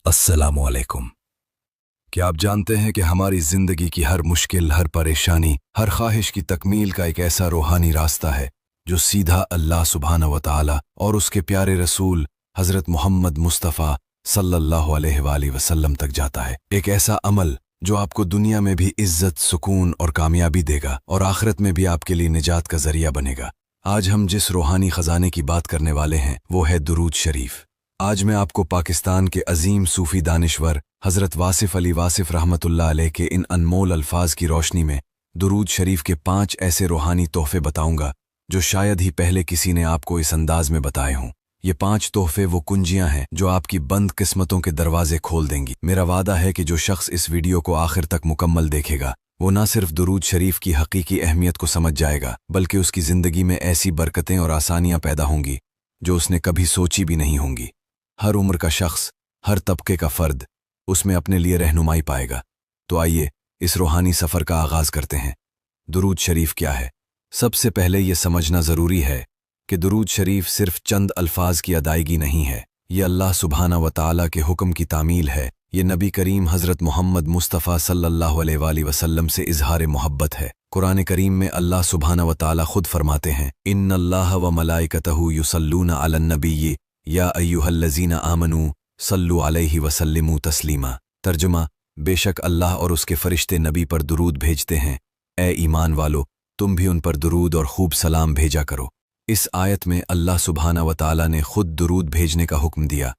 अस्सलामु अलैकुम। क्या आप जानते हैं कि हमारी ज़िंदगी की हर मुश्किल, हर परेशानी, हर ख्वाहिश की तकमील का एक ऐसा रूहानी रास्ता है जो सीधा अल्लाह सुब्हानहू व तआला और उसके प्यारे रसूल हज़रत मोहम्मद मुस्तफ़ा सल्लल्लाहु अलैहि वसल्लम तक जाता है। एक ऐसा अमल जो आपको दुनिया में भी इज्जत, सुकून और कामयाबी देगा और आखिरत में भी आपके लिए निजात का ज़रिया बनेगा। आज हम जिस रूहानी ख़जाने की बात करने वाले हैं वो है दुरूद शरीफ। आज मैं आपको पाकिस्तान के अजीम सूफ़ी दानिश्वर हज़रत वासिफ़ अली वासिफ़ रहमतुल्लाह अलैह के इन अनमोल अल्फाज की रोशनी में दुरूद शरीफ के 5 ऐसे रूहानी तोहफ़े बताऊंगा जो शायद ही पहले किसी ने आपको इस अंदाज में बताए हों। ये 5 तोहफ़े वो कुंजियां हैं जो आपकी बंद किस्मतों के दरवाजे खोल देंगी। मेरा वादा है कि जो शख्स इस वीडियो को आखिर तक मुकम्मल देखेगा वो न सिर्फ दुरूद शरीफ की हकीकी अहमियत को समझ जाएगा बल्कि उसकी ज़िंदगी में ऐसी बरकतें और आसानियां पैदा होंगी जो उसने कभी सोची भी नहीं होंगी। हर उम्र का शख्स, हर तबके का फ़र्द उसमें अपने लिए रहनुमाई पाएगा। तो आइए इस रूहानी सफ़र का आगाज़ करते हैं। दुरूद शरीफ क्या है? सबसे पहले ये समझना ज़रूरी है कि दुरूद शरीफ सिर्फ चंद अल्फाज की अदायगी नहीं है। ये अल्लाह सुब्हानहू व तआला के हुक्म की तामील है। ये नबी करीम हज़रत मोहम्मद मुस्तफ़ा सल्लल्लाहु अलैहि वसल्लम से इजहार मोहब्बत है। कुरान करीम में अल्लाह सुब्हानहू व तआला खुद फरमाते हैं, इन्नल्लाह व मलाइकतहू युसल्लूना अलन नबी या अय्युहल्लज़ीना आमनू सल्लु अलैहि वसल्लिमू तस्लीमा। तर्जुमा, बेशक अल्लाह और उसके फरिश्ते नबी पर दुरूद भेजते हैं। ए ईमान वालो, तुम भी उन पर दुरूद और खूब सलाम भेजा करो। इस आयत में अल्लाह सुब्हानहू व तआला ने खुद दुरूद भेजने का हुक्म दिया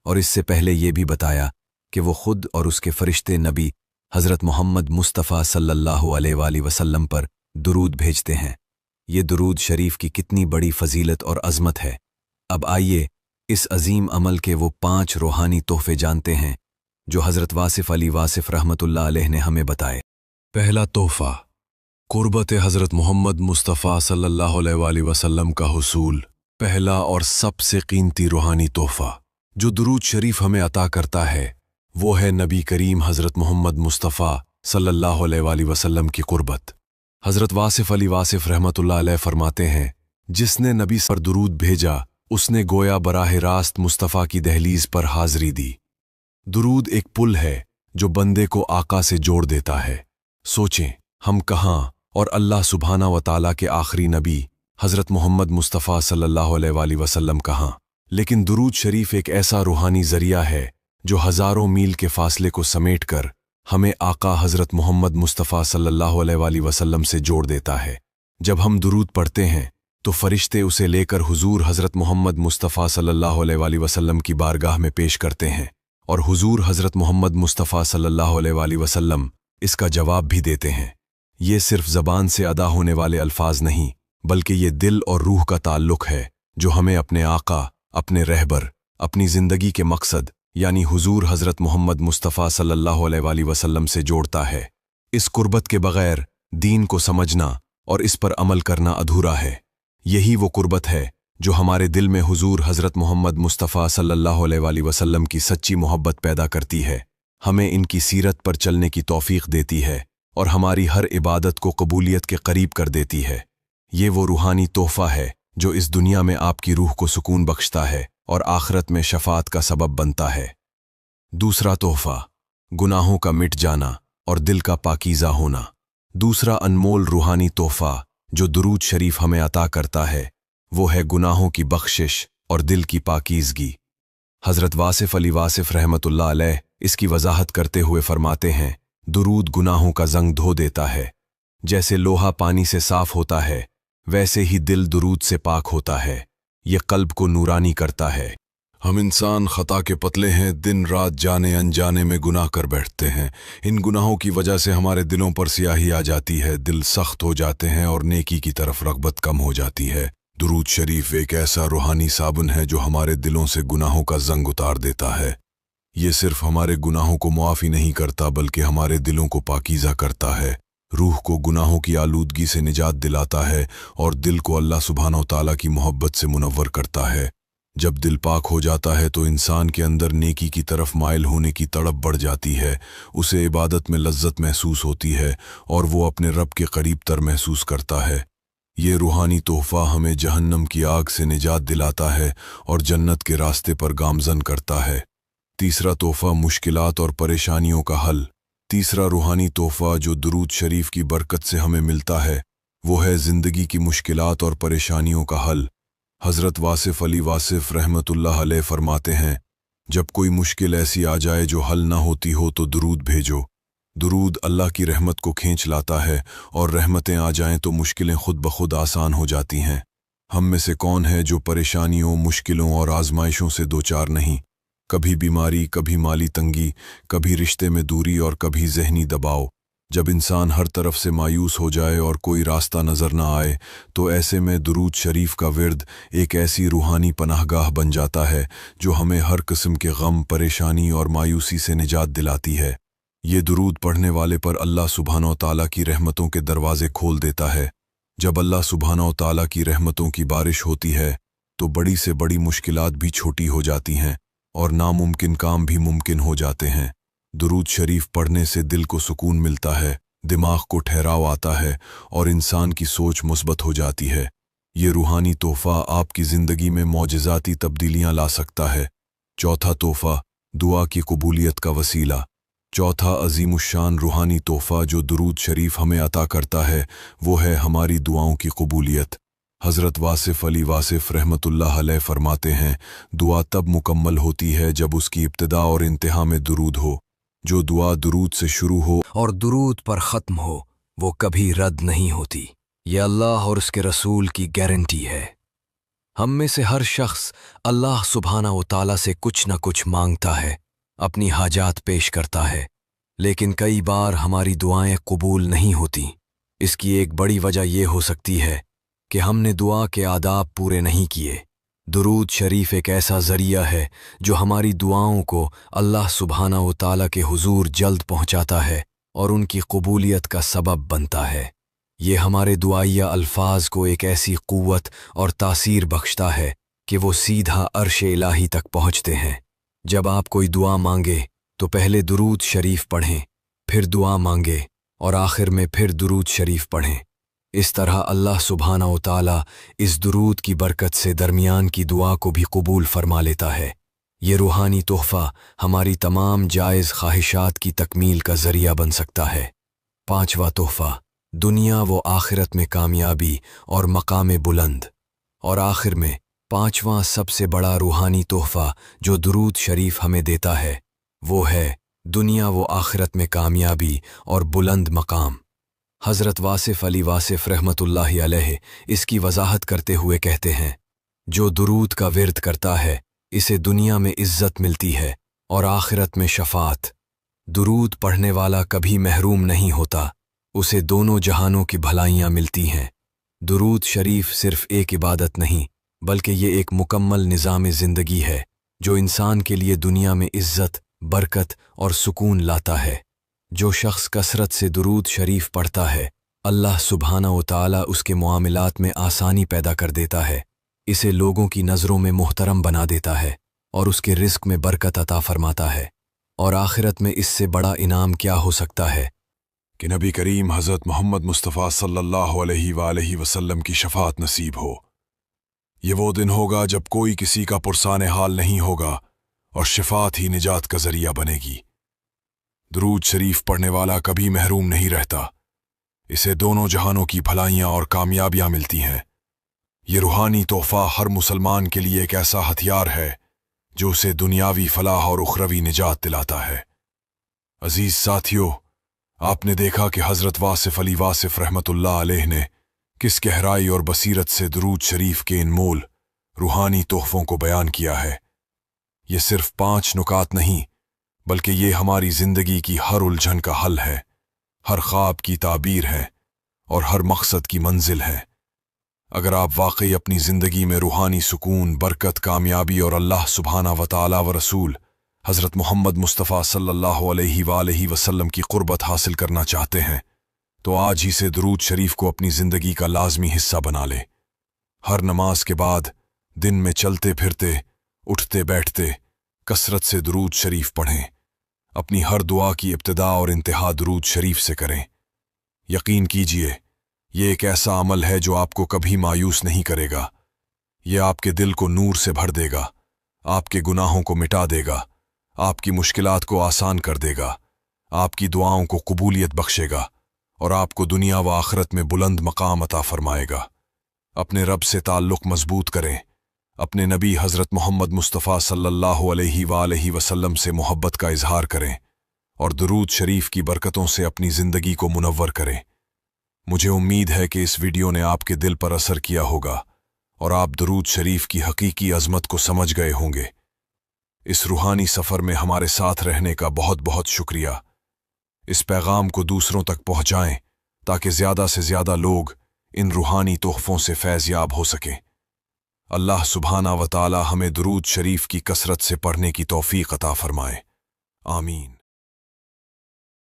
और इससे पहले ये भी बताया कि वो खुद और उसके फरिश्ते नबी हज़रत मोहम्मद मुस्तफ़ा सल्लल्लाहु अलैहि वसल्लम पर दुरूद भेजते हैं। ये दुरूद शरीफ की कितनी बड़ी फजीलत और अज़मत है। अब आइए इस अजीम अमल के वो 5 रूहानी तोहफ़े जानते हैं जो हज़रत वासिफ़ अली वासिफ़ रहमतुल्लाह अलैह ने हमें बताए। पहला तोहफ़ा, कुर्बत हज़रत मोहम्मद मुस्तफ़ा सल्लल्लाहु अलैहि वसल्लम का हुसूल। पहला और सबसे कीमती रूहानी तोहफ़ा जो दुरूद शरीफ हमें अता करता है वो है नबी करीम हज़रत मोहम्मद मुस्तफ़ा सल्लल्लाहु अलैहि वसल्लम की कुर्बत। हज़रत वासिफ़ अली वासिफ़ रहमतुल्लाह अलैह फरमाते हैं, जिसने नबी पर दुरूद भेजा उसने गोया बराह रास्त मुस्तफ़ा की दहलीज पर हाज़री दी। दुरूद एक पुल है जो बंदे को आका से जोड़ देता है। सोचें, हम कहाँ और अल्लाह सुब्हानहू व तआला के आखिरी नबी हज़रत मोहम्मद मुस्तफ़ा सल्लल्लाहु अलैहि वसल्लम कहाँ। लेकिन दुरूद शरीफ एक ऐसा रूहानी ज़रिया है जो हज़ारों मील के फासले को समेट कर हमें आका हज़रत मोहम्मद मुस्तफ़ा सल्लल्लाहु अलैहि वसल्लम से जोड़ देता है। जब हम दुरूद पढ़ते हैं तो फरिश्ते उसे लेकर हुजूर हज़रत मोहम्मद मुस्तफ़ा सल्लल्लाहु अलैहि वसल्लम की बारगाह में पेश करते हैं और हुजूर हज़रत मोहम्मद मुस्तफ़ा सल्लल्लाहु अलैहि वसल्लम इसका जवाब भी देते हैं। ये सिर्फ ज़बान से अदा होने वाले अल्फाज नहीं बल्कि ये दिल और रूह का ताल्लुक़ है जो हमें अपने आका, अपने रहबर, अपनी ज़िंदगी के मकसद यानी हुजूर हज़रत मोहम्मद मुस्तफ़ा सल्लल्लाहु अलैहि वसल्लम से जोड़ता है। इस कुर्बत के बग़ैर दीन को समझना और इस पर अमल करना अधूरा है। यही वो कुर्बत है जो हमारे दिल में हुजूर हज़रत मोहम्मद मुस्तफ़ा सल्लल्लाहु अलैहि वसल्लम की सच्ची मोहब्बत पैदा करती है, हमें इनकी सीरत पर चलने की तौफ़ीक़ देती है और हमारी हर इबादत को कबूलियत के करीब कर देती है। ये वो रूहानी तोहफ़ा है जो इस दुनिया में आपकी रूह को सुकून बख्शता है और आखिरत में शफ़ाअत का सबब बनता है। दूसरा तोहफ़ा, गुनाहों का मिट जाना और दिल का पाकीज़ा होना। दूसरा अनमोल रूहानी तोहफ़ा जो दुरूद शरीफ हमें अता करता है वो है गुनाहों की बख्शिश और दिल की पाकीज़गी। हज़रत वासिफ़ अली वासिफ़ रहमतुल्लाह अलैह इसकी वजाहत करते हुए फरमाते हैं, दुरूद गुनाहों का ज़ंग धो देता है। जैसे लोहा पानी से साफ होता है वैसे ही दिल दुरूद से पाक होता है। ये कल्ब को नूरानी करता है। हम इंसान खता के पतले हैं, दिन रात जाने अनजाने में गुनाह कर बैठते हैं। इन गुनाहों की वजह से हमारे दिलों पर स्याही आ जाती है, दिल सख्त हो जाते हैं और नेकी की तरफ रग़बत कम हो जाती है। दुरूद शरीफ एक ऐसा रूहानी साबुन है जो हमारे दिलों से गुनाहों का ज़ंग उतार देता है। ये सिर्फ हमारे गुनाहों को मुआफ़ी नहीं करता बल्कि हमारे दिलों को पाकीज़ा करता है, रूह को गुनाहों की आलूदगी से निजात दिलाता है और दिल को अल्लाह सुब्हानहू तआला की मोहब्बत से मुनव्वर करता है। जब दिल पाक हो जाता है तो इंसान के अंदर नेकी की तरफ माइल होने की तड़प बढ़ जाती है, उसे इबादत में लज्जत महसूस होती है और वो अपने रब के करीब तर महसूस करता है। ये रूहानी तोहफ़ा हमें जहन्नम की आग से निजात दिलाता है और जन्नत के रास्ते पर गामज़न करता है। तीसरा तोहफ़ा मुश्किलात और परेशानियों का हल। तीसरा रूहानी तोहफ़ा जो दुरूद शरीफ की बरकत से हमें मिलता है वो है ज़िंदगी की मुश्किलात और परेशानियों का हल। हज़रत वासिफ़ अली वासिफ़ रहमतुल्लाह अलैह फरमाते हैं, जब कोई मुश्किल ऐसी आ जाए जो हल ना होती हो तो दुरूद भेजो। दुरूद अल्लाह की रहमत को खींच लाता है और रहमतें आ जाएं तो मुश्किलें खुद ब खुद आसान हो जाती हैं। हम में से कौन है जो परेशानियों, मुश्किलों और आजमाइशों से दो चार नहीं। कभी बीमारी, कभी माली तंगी, कभी रिश्ते में दूरी और कभी जहनी दबाव। जब इंसान हर तरफ से मायूस हो जाए और कोई रास्ता नज़र ना आए तो ऐसे में दुरूद शरीफ का विर्द एक ऐसी रूहानी पनाहगाह बन जाता है जो हमें हर किस्म के गम, परेशानी और मायूसी से निजात दिलाती है। ये दुरूद पढ़ने वाले पर अल्लाह सुब्हानो तआला की रहमतों के दरवाजे खोल देता है। जब अल्लाह सुब्हानो तआला की रहमतों की बारिश होती है तो बड़ी से बड़ी मुश्किलात भी छोटी हो जाती हैं और नामुमकिन काम भी मुमकिन हो जाते हैं। दुरूद शरीफ पढ़ने से दिल को सुकून मिलता है, दिमाग को ठहराव आता है और इंसान की सोच मुस्बत हो जाती है। ये रूहानी तोहफ़ा आपकी ज़िंदगी में मौजज़ाती तब्दीलियां ला सकता है। चौथा तोहफ़ा दुआ की कबूलियत का वसीला। चौथा अज़ीमुश्शान रूहानी तोहफ़ा जो दुरूद शरीफ हमें अता करता है वो है हमारी दुआओं की कबूलियत। हज़रत वासिफ़ अली वासिफ़ रहमतुल्लाह अलैह फरमाते हैं, दुआ तब मुकम्मल होती है जब उसकी इब्तिदा और इंतहा में दुरूद हो। जो दुआ दुरूद से शुरू हो और दुरूद पर ख़त्म हो वो कभी रद्द नहीं होती। ये अल्लाह और उसके रसूल की गारंटी है। हम में से हर शख्स अल्लाह सुब्हानहू व तआला से कुछ न कुछ मांगता है, अपनी हाजात पेश करता है, लेकिन कई बार हमारी दुआएं कबूल नहीं होती। इसकी एक बड़ी वजह यह हो सकती है कि हमने दुआ के आदाब पूरे नहीं किए। दुरूद शरीफ एक ऐसा ज़रिया है जो हमारी दुआओं को अल्लाह सुब्हानहू व तआला के हुजूर जल्द पहुँचाता है और उनकी कबूलियत का सबब बनता है। ये हमारे दुआइया अल्फाज को एक ऐसी क़ुव्वत और तासीर बख्शता है कि वो सीधा अर्श इलाही तक पहुँचते हैं। जब आप कोई दुआ मांगे तो पहले दुरूद शरीफ पढ़ें, फिर दुआ मांगे और आखिर में फिर दुरूद शरीफ पढ़ें। इस तरह अल्लाह सुब्हानहू व तआला इस दुरूद की बरकत से दरमियान की दुआ को भी कबूल फरमा लेता है। ये रूहानी तोहफ़ा हमारी तमाम जायज़ ख्वाहिशात की तकमील का ज़रिया बन सकता है। पांचवा तोहफ़ा दुनिया व आखिरत में कामयाबी और मकाम बुलंद। और आखिर में पांचवा सबसे बड़ा रूहानी तोहफ़ा जो दुरूद शरीफ हमें देता है वो है दुनिया व आखिरत में कामयाबी और बुलंद मकाम। हज़रत वासिफ़ अली वासिफ़ रहमतुल्लाहि अलैह इसकी वजाहत करते हुए कहते हैं, जो दुरूद का विर्द करता है इसे दुनिया में इज़्ज़त मिलती है और आखिरत में शफ़ाअत। दुरूद पढ़ने वाला कभी महरूम नहीं होता, उसे दोनों जहानों की भलाइयाँ मिलती हैं। दुरूद शरीफ सिर्फ़ एक इबादत नहीं बल्कि ये एक मुकम्मल निज़ाम ज़िंदगी है जो इंसान के लिए दुनिया में इज़्ज़त, बरकत और सुकून लाता है। जो शख्स कसरत से दुरूद शरीफ पढ़ता है अल्लाह सुब्हानहू व तआला उसके मुआमलात में आसानी पैदा कर देता है, इसे लोगों की नज़रों में मुहतरम बना देता है और उसके रिस्क में बरकत अता फरमाता है। और आखिरत में इससे बड़ा इनाम क्या हो सकता है कि नबी करीम हज़रत मोहम्मद मुस्तफ़ा सल्लल्लाहु अलैहि वसल्लम की शफ़ाअत नसीब हो। ये वो दिन होगा जब कोई किसी का पुरसाने हाल नहीं होगा और शफ़ाअत ही निजात का ज़रिया बनेगी। दुरूद शरीफ पढ़ने वाला कभी महरूम नहीं रहता, इसे दोनों जहानों की भलाइयाँ और कामयाबियाँ मिलती हैं। ये रूहानी तोहफ़ा हर मुसलमान के लिए एक ऐसा हथियार है जो उसे दुनियावी फलाह और उखरवी निजात दिलाता है। अजीज साथियों, आपने देखा कि हज़रत वासिफ़ अली वासिफ़ रहमतुल्लाह अलैह ने किस गहराई और बसीरत से दुरूद शरीफ के इनमोल रूहानी तोहफ़ों को बयान किया है। ये सिर्फ 5 नुकात नहीं बल्कि ये हमारी ज़िंदगी की हर उलझन का हल है, हर ख्वाब की ताबीर है और हर मकसद की मंजिल है। अगर आप वाकई अपनी ज़िंदगी में रूहानी सुकून, बरकत, कामयाबी और अल्लाह सुब्हानहू व तआला व रसूल हज़रत मोहम्मद मुस्तफ़ा सल्लल्लाहु अलैहि वसल्लम की क़ुर्बत हासिल करना चाहते हैं तो आज ही से दुरूद शरीफ को अपनी ज़िंदगी का लाजमी हिस्सा बना लें। हर नमाज के बाद, दिन में चलते फिरते, उठते बैठते कसरत से दुरूद शरीफ पढ़ें। अपनी हर दुआ की इब्तिदा और इंतहा दुरूद शरीफ से करें। यकीन कीजिए, ये एक ऐसा अमल है जो आपको कभी मायूस नहीं करेगा। ये आपके दिल को नूर से भर देगा, आपके गुनाहों को मिटा देगा, आपकी मुश्किलात को आसान कर देगा, आपकी दुआओं को कबूलियत बख्शेगा और आपको दुनिया व आखिरत में बुलंद मकाम अता फरमाएगा। अपने रब से ताल्लुक़ मजबूत करें, अपने नबी हज़रत मोहम्मद मुस्तफ़ा सल्लल्लाहु अलैहि वसल्लम से मोहब्बत का इजहार करें और दुरूद शरीफ की बरकतों से अपनी ज़िंदगी को मुनव्वर करें। मुझे उम्मीद है कि इस वीडियो ने आपके दिल पर असर किया होगा और आप दुरूद शरीफ की हकीकी अज़मत को समझ गए होंगे। इस रूहानी सफ़र में हमारे साथ रहने का बहुत बहुत शुक्रिया। इस पैगाम को दूसरों तक पहुँचाएं ताकि ज़्यादा से ज़्यादा लोग इन रूहानी तोहफ़ों से फैज़याब हो सकें। अल्लाह सुब्हाना व तआला हमें दुरूद शरीफ की कसरत से पढ़ने की तौफ़ीक़ अता फ़रमाए। आमीन।